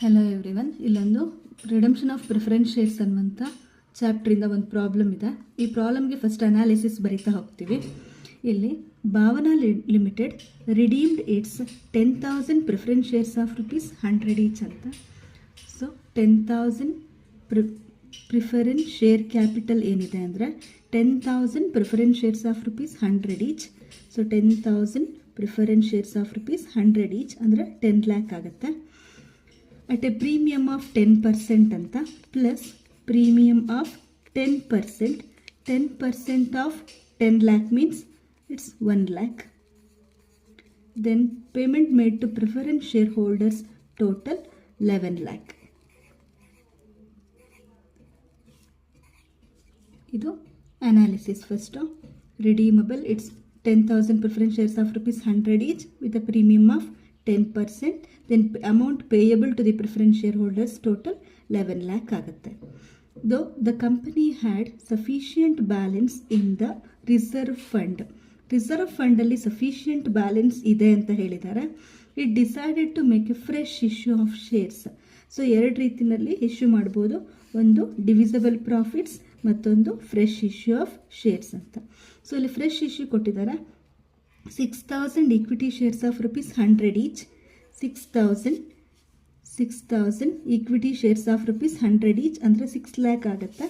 Hello everyone, ಇಲ್ಲೊಂದು redemption of preference shares ಅನ್ನುವಂಥ ಚಾಪ್ಟ್ರಿಂದ ಒಂದು ಪ್ರಾಬ್ಲಮ್ ಇದೆ. ಈ ಪ್ರಾಬ್ಲಮ್ಗೆ ಫಸ್ಟ್ ಅನಾಲಿಸಿಸ್ ಬರೀತಾ ಹೋಗ್ತೀವಿ. ಇಲ್ಲಿ Bhavana limited redeemed it's 10,000 preference shares of ₹100 each ಅಂತ. ಸೊ 10,000 ಪ್ರಿಫರೆನ್ಸ್ ಶೇರ್ ಕ್ಯಾಪಿಟಲ್ ಏನಿದೆ ಅಂದರೆ 10,000 preference shares of ₹100 each. So 10,000 preference shares of ₹100 each ಅಂದರೆ 10 lakh ಆಗುತ್ತೆ. at a premium of 10% ಅಂತ plus premium of 10%. 10% of 10 lakh means it's 1 lakh. Then payment made to preference shareholders total 11 lakh. ಇದು analysis first. Redeemable, it's 10,000 preference shares of ₹100 each with a premium of 10%. Then amount payable to the preference shareholders total 11 lakh ಆಗುತ್ತೆ. Though the company had sufficient balance in the reserve fund. Reserve ಫಂಡಲ್ಲಿ sufficient balance ಇದೆ ಅಂತ ಹೇಳಿದ್ದಾರೆ. It decided to make a fresh issue of shares. So ಎರಡು ರೀತಿಯಲ್ಲಿ issue ಮಾಡ್ಬೋದು. ಒಂದು divisible profits, ಮತ್ತೊಂದು ಫ್ರೆಶ್ ಇಶ್ಯೂ ಆಫ್ ಶೇರ್ಸ್ ಅಂತ. ಸೊ ಇಲ್ಲಿ ಫ್ರೆಶ್ ಇಶ್ಯೂ ಕೊಟ್ಟಿದ್ದಾರೆ. 6,000 equity shares of ₹100 each. 6,000 equity shares of ₹100 each ಅಂದರೆ 6 lakh ಆಗುತ್ತೆ.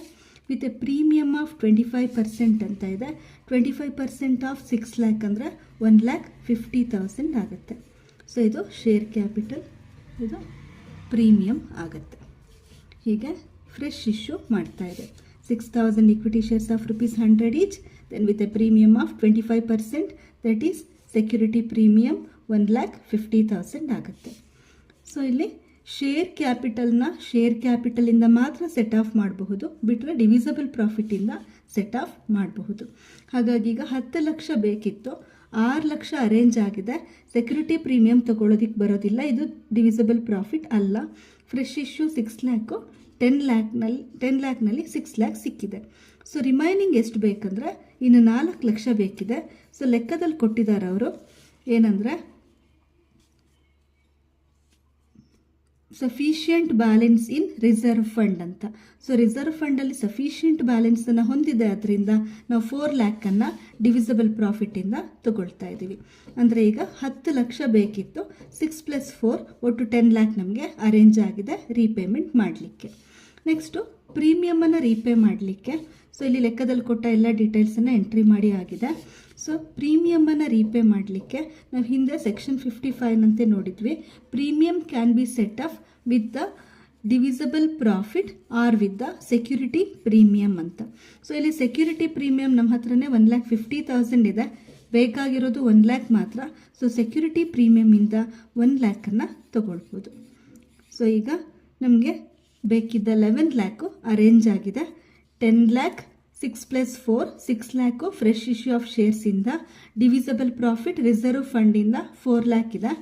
ವಿತ್ ಎ ಪ್ರೀಮಿಯಮ್ ಆಫ್ 25% ಅಂತ ಇದೆ. 25% ಆಫ್ 6 lakh ಅಂದರೆ 1,50,000 ಆಗುತ್ತೆ. ಸೊ ಇದು ಶೇರ್ ಕ್ಯಾಪಿಟಲ್, ಇದು ಪ್ರೀಮಿಯಮ್ ಆಗುತ್ತೆ. ಹೀಗೆ ಫ್ರೆಶ್ ಇಶ್ಯೂ ಮಾಡ್ತಾ ಇದೆ. 6,000 equity shares of ₹100 each, then with a premium of 25%, that is security premium 1,50,000 ಆಗುತ್ತೆ. ಸೊ ಇಲ್ಲಿ ಶೇರ್ ಕ್ಯಾಪಿಟಲಿಂದ ಮಾತ್ರ ಸೆಟ್ ಆಫ್ ಮಾಡಬಹುದು, ಬಿಟ್ಟರೆ ಡಿವಿಸಬಲ್ ಪ್ರಾಫಿಟಿಂದ ಸೆಟ್ ಆಫ್ ಮಾಡಬಹುದು. ಹಾಗಾಗಿ ಈಗ 10 ಲಕ್ಷ ಬೇಕಿತ್ತು, 6 ಲಕ್ಷ ಅರೇಂಜ್ ಆಗಿದೆ. ಸೆಕ್ಯೂರಿಟಿ ಪ್ರೀಮಿಯಂ ತಗೊಳ್ಳೋದಿಕ್ಕೆ ಬರೋದಿಲ್ಲ, ಇದು ಡಿವಿಸಬಲ್ ಪ್ರಾಫಿಟ್ ಅಲ್ಲ. ಫ್ರೆಶ್ ಇಶ್ಯೂ 6 lakh, 10 ಲ್ಯಾಕ್ನಲ್ಲಿ 6 lakh ಸಿಕ್ಕಿದೆ. ಸೊ ರಿಮೈನಿಂಗ್ ಎಷ್ಟು ಬೇಕಂದರೆ ಇನ್ನು 4 ಲಕ್ಷ ಬೇಕಿದೆ. ಸೊ ಲೆಕ್ಕದಲ್ಲಿ ಕೊಟ್ಟಿದ್ದಾರೆ ಅವರು ಏನಂದರೆ ಸಫಿಷಿಯೆಂಟ್ ಬ್ಯಾಲೆನ್ಸ್ ಇನ್ ರಿಸರ್ವ್ ಫಂಡ್ ಅಂತ. ಸೊ ರಿಸರ್ವ್ ಫಂಡಲ್ಲಿ ಸಫಿಷಿಯೆಂಟ್ ಬ್ಯಾಲೆನ್ಸನ್ನು ಹೊಂದಿದೆ, ಅದರಿಂದ ನಾವು 4 lakh ಡಿವಿಸಬಲ್ ಪ್ರಾಫಿಟಿಂದ ತಗೊಳ್ತಾ ಇದ್ದೀವಿ. ಅಂದರೆ ಈಗ 10 ಲಕ್ಷ ಬೇಕಿತ್ತು, 6 + 4 ಒಟ್ಟು 10 lakh ನಮಗೆ ಅರೇಂಜ್ ಆಗಿದೆ ರೀಪೇಮೆಂಟ್ ಮಾಡಲಿಕ್ಕೆ. ನೆಕ್ಸ್ಟು ಪ್ರೀಮಿಯಮನ್ನು ರೀಪೇ ಮಾಡಲಿಕ್ಕೆ ಸೊ ಇಲ್ಲಿ ಲೆಕ್ಕದಲ್ಲಿ ಕೊಟ್ಟ ಎಲ್ಲ ಡೀಟೇಲ್ಸನ್ನು ಎಂಟ್ರಿ ಮಾಡಿ ಆಗಿದೆ. ಸೊ ಪ್ರೀಮಿಯಮನ್ನು ರೀಪೇ ಮಾಡಲಿಕ್ಕೆ ನಾವು ಹಿಂದೆ ಸೆಕ್ಷನ್ 55 ನಂತೆ ನೋಡಿದ್ವಿ. Premium can be set of with the divisible profit or with the security premium ಅಂತ. ಸೊ ಇಲ್ಲಿ ಸೆಕ್ಯೂರಿಟಿ ಪ್ರೀಮಿಯಮ್ ನಮ್ಮ ಹತ್ರನೇ 1,50,000 ಇದೆ, ಬೇಕಾಗಿರೋದು 1 lakh ಮಾತ್ರ. ಸೊ ಸೆಕ್ಯೂರಿಟಿ ಪ್ರೀಮಿಯಮಿಂದ 1 lakh ತಗೊಳ್ಬೋದು. ಸೊ ಈಗ ನಮಗೆ ಬೇಕಿದ್ದ 11 lakh ಅರೇಂಜ್ ಆಗಿದೆ. 10 lakh, 6 + 4 6 lakh fresh issue of ಶೇರ್ಸಿಂದ, ಡಿವಿಸಬಲ್ ಪ್ರಾಫಿಟ್ ರಿಸರ್ವ್ ಫಂಡಿಂದ 4 lakh ಇದೆ.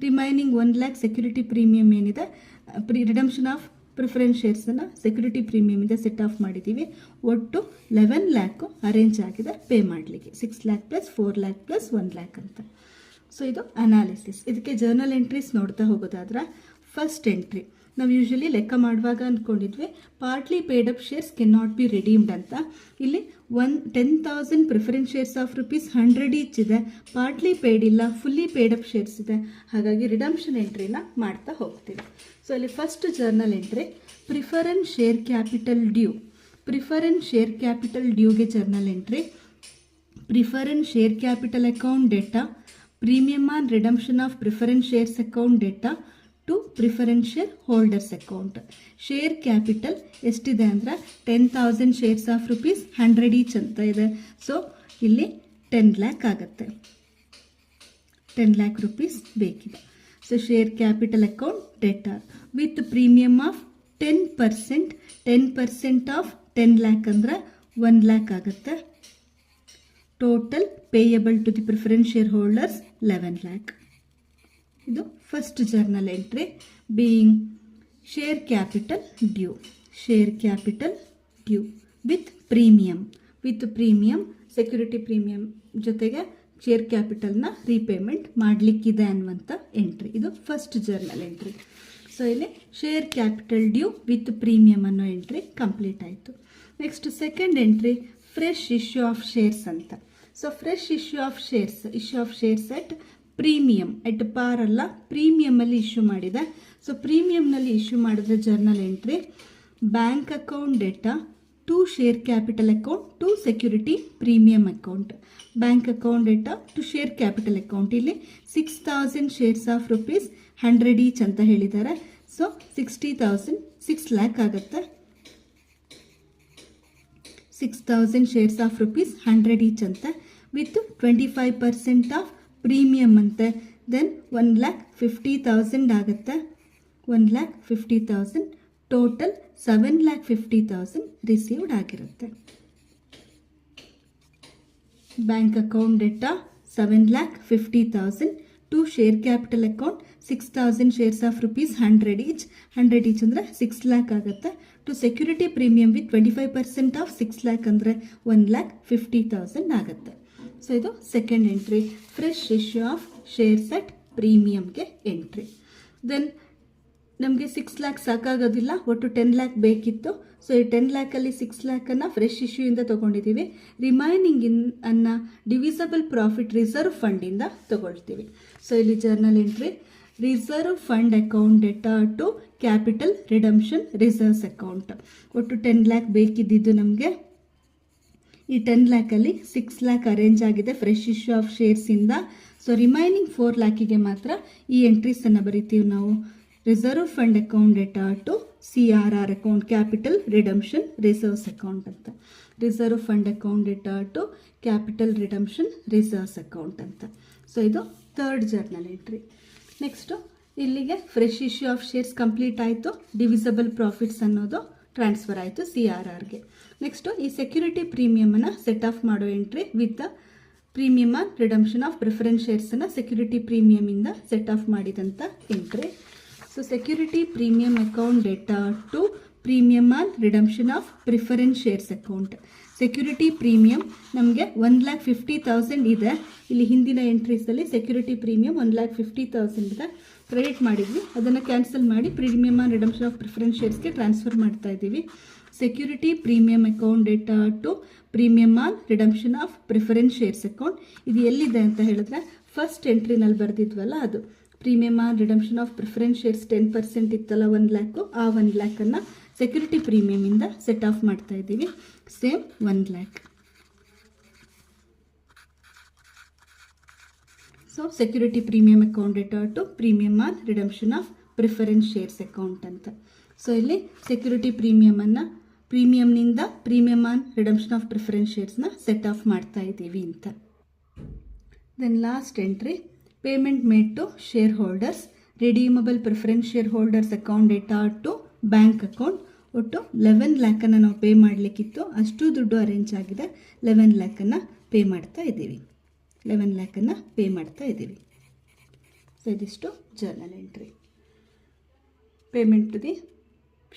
ರಿಮೈನಿಂಗ್ 1 lakh ಸೆಕ್ಯೂರಿಟಿ ಪ್ರೀಮಿಯಮ್ ಏನಿದೆ, ರಿಡಂಪ್ಷನ್ ಆಫ್ ಪ್ರಿಫರೆನ್ಸ್ ಶೇರ್ಸನ್ನು ಸೆಕ್ಯೂರಿಟಿ ಪ್ರೀಮಿಯಮಿಂದ ಸೆಟ್ ಆಫ್ ಮಾಡಿದ್ದೀವಿ. ಒಟ್ಟು 11 lakh ಅರೇಂಜ್ ಆಗಿದೆ ಪೇ ಮಾಡಲಿಕ್ಕೆ. 6 lakh + 4 lakh + 1 lakh ಅಂತ. ಸೊ ಇದು ಅನಾಲಿಸಿಸ್. ಇದಕ್ಕೆ ಜರ್ನಲ್ ಎಂಟ್ರೀಸ್ ನೋಡ್ತಾ ಹೋಗೋದಾದ್ರೆ, ಫಸ್ಟ್ ಎಂಟ್ರಿ ನಾವು ಯೂಶಲಿ ಲೆಕ್ಕ ಮಾಡುವಾಗ ಅಂದ್ಕೊಂಡಿದ್ವಿ partly paid up shares can not be redeemed ಅಂತ. ಇಲ್ಲಿ 10,000 ಪ್ರಿಫರೆನ್ಸ್ ಶೇರ್ಸ್ ಆಫ್ ₹100 ಈಚ್ ಇದೆ, ಪಾರ್ಟ್ಲಿ ಪೇಡ್ ಇಲ್ಲ, ಫುಲ್ಲಿ ಪೇಡ್ ಅಪ್ ಶೇರ್ಸ್ ಇದೆ. ಹಾಗಾಗಿ ರಿಡಂಪ್ಷನ್ ಎಂಟ್ರಿನ ಮಾಡ್ತಾ ಹೋಗ್ತೀವಿ. ಸೊ ಇಲ್ಲಿ first journal entry preference share capital due. Preference share capital ಡ್ಯೂಗೆ journal entry preference share capital account debtor, premium on redemption of preference shares account data to preference share holders account. Share capital ಎಷ್ಟಿದೆ ಅಂದರೆ 10,000 shares of ₹100 each ಅಂತ ಇದೆ. So ಇಲ್ಲಿ 10 lakh ಆಗುತ್ತೆ. 10 lakh rupees ಬೇಕಿದೆ. So share capital account data with premium of 10%. 10% of 10 lakh ಅಂದರೆ 1 lakh ಆಗುತ್ತೆ. Total payable to the preference share holders 11 lakh. ಇದು first journal entry being share capital due. Share capital due with premium security premium ಜೊತೆಗೆ share ಕ್ಯಾಪಿಟಲ್ನ repayment ಮಾಡಲಿಕ್ಕಿದೆ ಅನ್ನುವಂಥ entry. ಇದು first journal entry. So ಇಲ್ಲಿ share capital due with premium ಅನ್ನೋ entry complete ಆಯಿತು. Next second entry fresh issue of shares ಅಂತ. So fresh issue of shares at premium at par ಅಲ್ಲ, ಪ್ರೀಮಿಯಮಲ್ಲಿ ಇಶ್ಯೂ ಮಾಡಿದೆ. ಸೊ ಪ್ರೀಮಿಯಮ್ನಲ್ಲಿ ಇಶ್ಯೂ ಮಾಡಿದ್ರೆ journal entry bank account data to share capital account to security premium account. Bank account data to share capital account. ಇಲ್ಲಿ 6,000 shares of rupees 100 each ಅಂತ ಹೇಳಿದ್ದಾರೆ. So 60,000 6 lakh ಆಗುತ್ತೆ. 6,000 shares of rupees 100 each ಅಂತ with 25% of premium ಅಂತೆ. Then 1,50,000 ಆಗುತ್ತೆ. 1,50,000 total 7,50,000 received ಆಗಿರುತ್ತೆ. Bank account debtor 7,50,000 to share capital account 6,000 shares of rupees 100 each. 100 each ಅಂದರೆ 6 ಲ್ಯಾಕ್ ಆಗುತ್ತೆ. To security premium with 25% of 6 lakh ಅಂದರೆ 1,50,000 ಆಗುತ್ತೆ. ಸೊ ಇದು second entry, fresh issue of shares at ಪ್ರೀಮಿಯಮ್ಗೆ entry. Then ನಮಗೆ 6 ಲ್ಯಾಕ್ ಸಾಕಾಗೋದಿಲ್ಲ, ಒಟ್ಟು 10 ಲ್ಯಾಕ್ ಬೇಕಿತ್ತು. ಸೊ ಈ 10 ಲ್ಯಾಕಲ್ಲಿ 6 ಲ್ಯಾಕನ್ನು ಫ್ರೆಶ್ ಇಶ್ಯೂಯಿಂದ ತೊಗೊಂಡಿದ್ದೀವಿ. ರಿಮೈನಿಂಗ್ ಅನ್ನು ಡಿವಿಸಬಲ್ ಪ್ರಾಫಿಟ್ ರಿಸರ್ವ್ ಫಂಡಿಂದ ತೊಗೊಳ್ತೀವಿ. ಸೊ ಇಲ್ಲಿ journal entry reserve fund account data to capital redemption reserves account. ಒಟ್ಟು 10 ಲ್ಯಾಕ್ ಬೇಕಿದ್ದಿದ್ದು ನಮಗೆ. ಈ 10 ಲ್ಯಾಕಲ್ಲಿ 6 ಲ್ಯಾಕ್ ಅರೇಂಜ್ ಆಗಿದೆ ಫ್ರೆಶ್ ಇಶ್ಯೂ ಆಫ್ ಶೇರ್ಸಿಂದ. ಸೊ ರಿಮೈನಿಂಗ್ 4 ಲ್ಯಾಕಿಗೆ ಮಾತ್ರ ಈ ಎಂಟ್ರೀಸನ್ನು ಬರಿತೀವಿ ನಾವು. Reserve fund account data to CRR account capital redemption reserves account ಅಂತ. Reserve fund account data to capital redemption reserves account ಅಂತ. ಸೊ ಇದು ಥರ್ಡ್ ಜರ್ನಲ್ ಎಂಟ್ರಿ. ನೆಕ್ಸ್ಟು ಇಲ್ಲಿಗೆ fresh issue of shares complete ಆಯಿತು. ಡಿವಿಸಬಲ್ ಪ್ರಾಫಿಟ್ಸ್ ಅನ್ನೋದು transfer ಆಯಿತು CRRಗೆ. Next ಈ security ಪ್ರೀಮಿಯಮನ್ನು ಸೆಟ್ ಆಫ್ ಮಾಡೋ entry with premium on redemption of preference ಶೇರ್ಸನ್ನು ಸೆಕ್ಯೂರಿಟಿ ಪ್ರೀಮಿಯಮಿಂದ ಸೆಟ್ ಆಫ್ ಮಾಡಿದಂಥ entry. So security premium account data to premium on redemption of preference shares account. Security premium ನಮಗೆ 1,50,000 ಇದೆ. ಇಲ್ಲಿ ಹಿಂದಿನ ಎಂಟ್ರೀಸಲ್ಲಿ ಸೆಕ್ಯೂರಿಟಿ ಪ್ರೀಮಿಯಮ್ 1,50,000 ಇದೆ, ಕ್ರೆಡಿಟ್ ಮಾಡಿದ್ವಿ. ಅದನ್ನು ಕ್ಯಾನ್ಸಲ್ ಮಾಡಿ premium on redemption of preference ಶೇರ್ಸ್ಗೆ ಟ್ರಾನ್ಸ್ಫರ್ ಮಾಡ್ತಾ ಇದ್ದೀವಿ. Security premium account data to premium on redemption of preference shares account. ಇದು ಎಲ್ಲಿದೆ ಅಂತ ಹೇಳಿದ್ರೆ ಫಸ್ಟ್ ಎಂಟ್ರಿನಲ್ಲಿ ಬರೆದಿದ್ವಲ್ಲ ಅದು. Premium on redemption of preference shares 10% ಇತ್ತಲ್ಲ 1 ಲ್ಯಾಕು, ಆ 1 ಲ್ಯಾಕನ್ನು ಸೆಕ್ಯೂರಿಟಿ ಪ್ರೀಮಿಯಮಿಂದ ಸೆಟ್ ಆಫ್ ಮಾಡ್ತಾ ಇದ್ದೀವಿ. Same 1 lakh. So security premium account data to premium on redemption of preference shares account ಅಂತ. ಸೊ ಇಲ್ಲಿ ಸೆಕ್ಯೂರಿಟಿ ಪ್ರೀಮಿಯಮ್ನಿಂದ premium on redemption of preference ಶೇರ್ಸ್ನ ಸೆಟ್ ಆಫ್ ಮಾಡ್ತಾ ಇದ್ದೀವಿ ಅಂತ. Then last entry payment made to share holders redeemable preference share holders account data to bank account. ಒಟ್ಟು 11 ಲ್ಯಾಕನ್ನು ನಾವು pay ಮಾಡಲಿಕ್ಕಿತ್ತು, ಅಷ್ಟು ದುಡ್ಡು ಅರೇಂಜ್ ಆಗಿದೆ. 11 ಲ್ಯಾಕನ್ನು ಪೇ ಮಾಡ್ತಾ ಇದ್ದೀವಿ. 11 ಲ್ಯಾಕನ್ನು ಪೇ ಮಾಡ್ತಾ ಇದ್ದೀವಿ. ಸೊ ಇದಿಷ್ಟು journal entry. Payment to the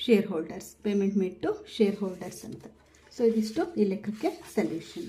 share holders, payment made to share holders ಅಂತ. ಸೊ ಇದಿಷ್ಟು ಈ ಲೆಕ್ಕಕ್ಕೆ ಸೊಲ್ಯೂಷನ್.